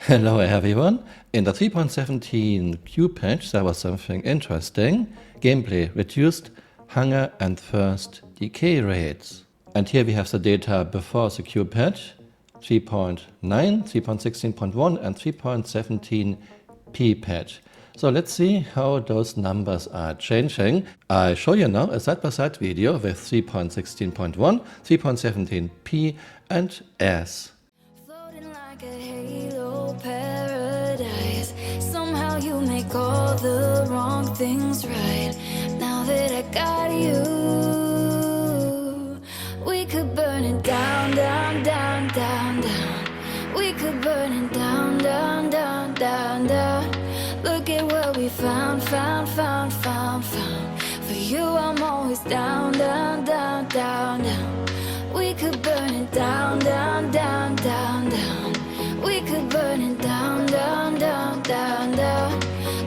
Hello everyone. In the 3.17 Q patch there was something interesting. Gameplay reduced, hunger and thirst decay rates. And here we have the data before the Q patch, 3.9, 3.16.1 and 3.17 P patch. So let's see how those numbers are changing. I show you now a side-by-side video with 3.16.1, 3.17 P and S. Floating like a halo paradise. Somehow you make all the wrong things right. Now that I got you, we could burn it down, down, down, down, down. We could burn it down, down, down, down, down. Look at what we found, found, found, found, found. For you I'm always down, down, down, down, down. We could burn it down, down, down, down, down. We could burn it down, down, down, down, down.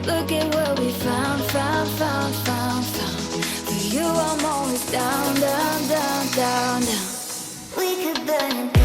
Look at what we found, found, found, found, found. For you I'm always down, down, down, down, down. We could burn it down.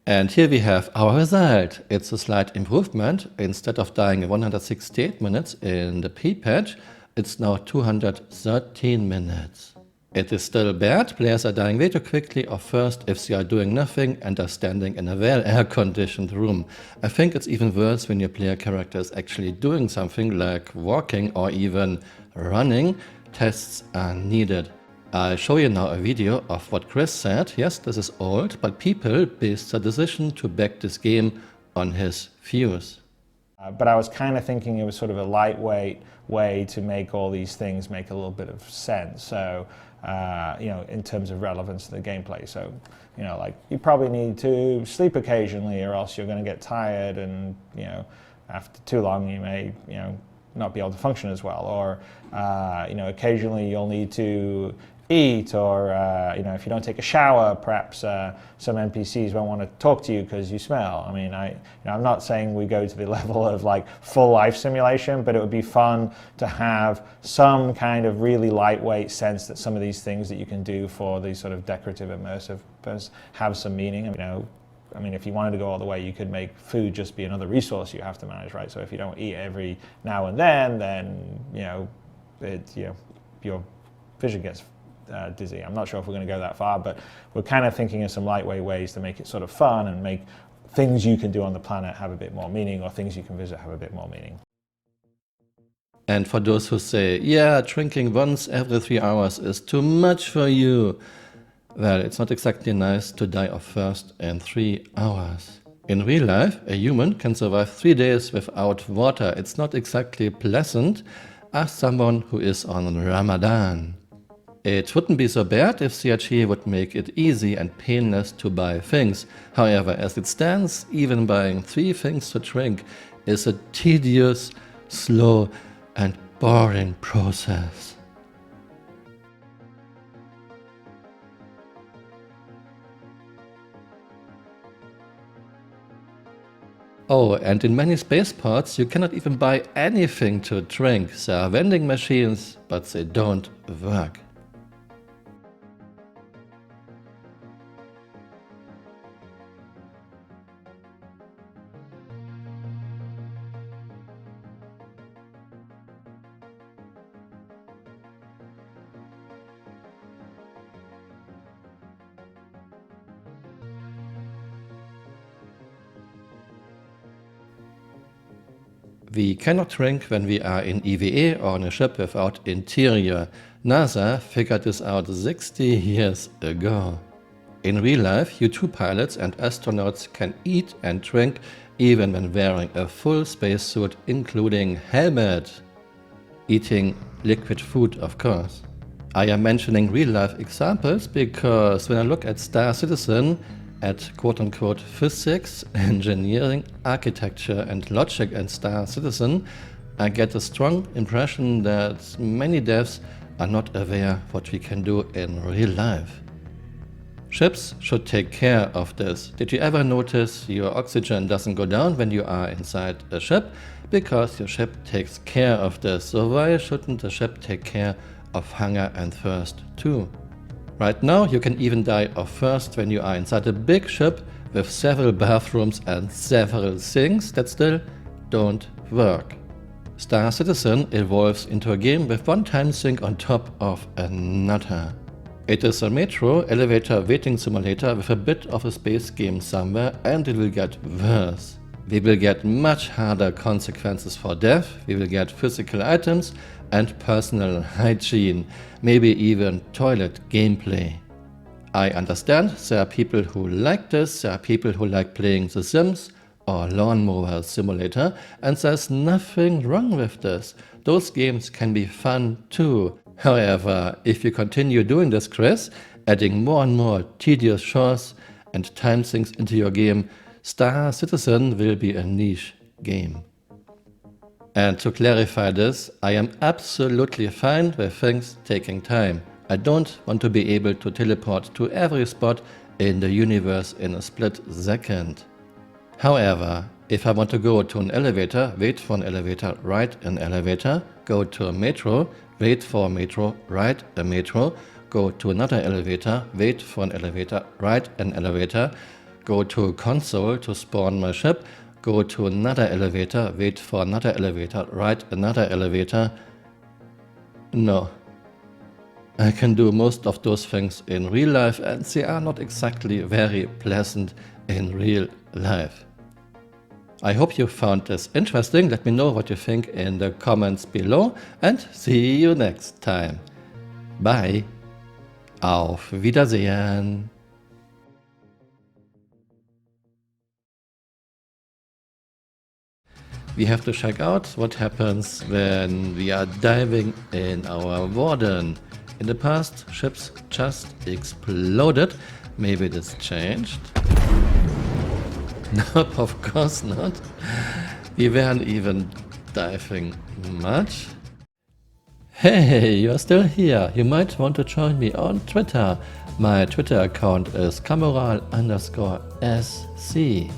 And here we have our result. It's a slight improvement. Instead of dying in 168 minutes in the P patch, it's now 213 minutes. It is still bad. Players are dying way too quickly or first if they are doing nothing and are standing in a well air-conditioned room. I think it's even worse when your player character is actually doing something like walking or even running. Tests are needed. I'll show you now a video of what Chris said. Yes, this is old, but people based the decision to back this game on his views. But I was kind of thinking it was sort of a lightweight way to make all these things make a little bit of sense. So, in terms of relevance to the gameplay. So, like you probably need to sleep occasionally or else you're going to get tired and, after too long you may, not be able to function as well. Or, occasionally you'll need to eat or, if you don't take a shower, perhaps some NPCs won't want to talk to you because you smell. I mean, I'm not saying we go to the level of like full life simulation, but it would be fun to have some kind of really lightweight sense that some of these things that you can do for these sort of decorative immersive have some meaning. I mean, if you wanted to go all the way, you could make food just be another resource you have to manage, right? So if you don't eat every now and then, your vision gets dizzy. I'm not sure if we're going to go that far, but we're kind of thinking of some lightweight ways to make it sort of fun and make things you can do on the planet have a bit more meaning, or things you can visit have a bit more meaning. And for those who say, yeah, drinking once every 3 hours is too much for you. Well, it's not exactly nice to die of thirst in 3 hours. In real life, a human can survive 3 days without water. It's not exactly pleasant. Ask someone who is on Ramadan. It wouldn't be so bad if CRG would make it easy and painless to buy things. However, as it stands, even buying 3 things to drink is a tedious, slow and boring process. Oh, and in many spaceports you cannot even buy anything to drink. There are vending machines, but they don't work. We cannot drink when we are in EVA or on a ship without interior. NASA figured this out 60 years ago. In real life, U-2 pilots and astronauts can eat and drink even when wearing a full spacesuit, including helmet. Eating liquid food, of course. I am mentioning real-life examples because when I look at Star Citizen, at quote-unquote physics, engineering, architecture and logic and Star Citizen, I get a strong impression that many devs are not aware what we can do in real life. Ships should take care of this. Did you ever notice your oxygen doesn't go down when you are inside a ship? Because your ship takes care of this. So why shouldn't the ship take care of hunger and thirst too? Right now you can even die of thirst when you are inside a big ship with several bathrooms and several sinks that still don't work. Star Citizen evolves into a game with one time sink on top of another. It is a metro elevator waiting simulator with a bit of a space game somewhere, and it will get worse. We will get much harder consequences for death, we will get physical items and personal hygiene, maybe even toilet gameplay. I understand there are people who like this, there are people who like playing The Sims or Lawnmower Simulator, and there's nothing wrong with this. Those games can be fun too. However, if you continue doing this, Chris, adding more and more tedious chores and time sinks into your game, Star Citizen will be a niche game. And to clarify this, I am absolutely fine with things taking time. I don't want to be able to teleport to every spot in the universe in a split second. However, if I want to go to an elevator, wait for an elevator, ride an elevator, go to a metro, wait for a metro, ride a metro, go to another elevator, wait for an elevator, ride an elevator, go to a console to spawn my ship, go to another elevator, wait for another elevator, ride another elevator. No. I can do most of those things in real life, and they are not exactly very pleasant in real life. I hope you found this interesting. Let me know what you think in the comments below, and see you next time. Bye. Auf Wiedersehen. We have to check out what happens when we are diving in our warden. In the past, ships just exploded. Maybe this changed. Nope, of course not. We weren't even diving much. Hey, you're still here. You might want to join me on Twitter. My Twitter account is Camural_SC.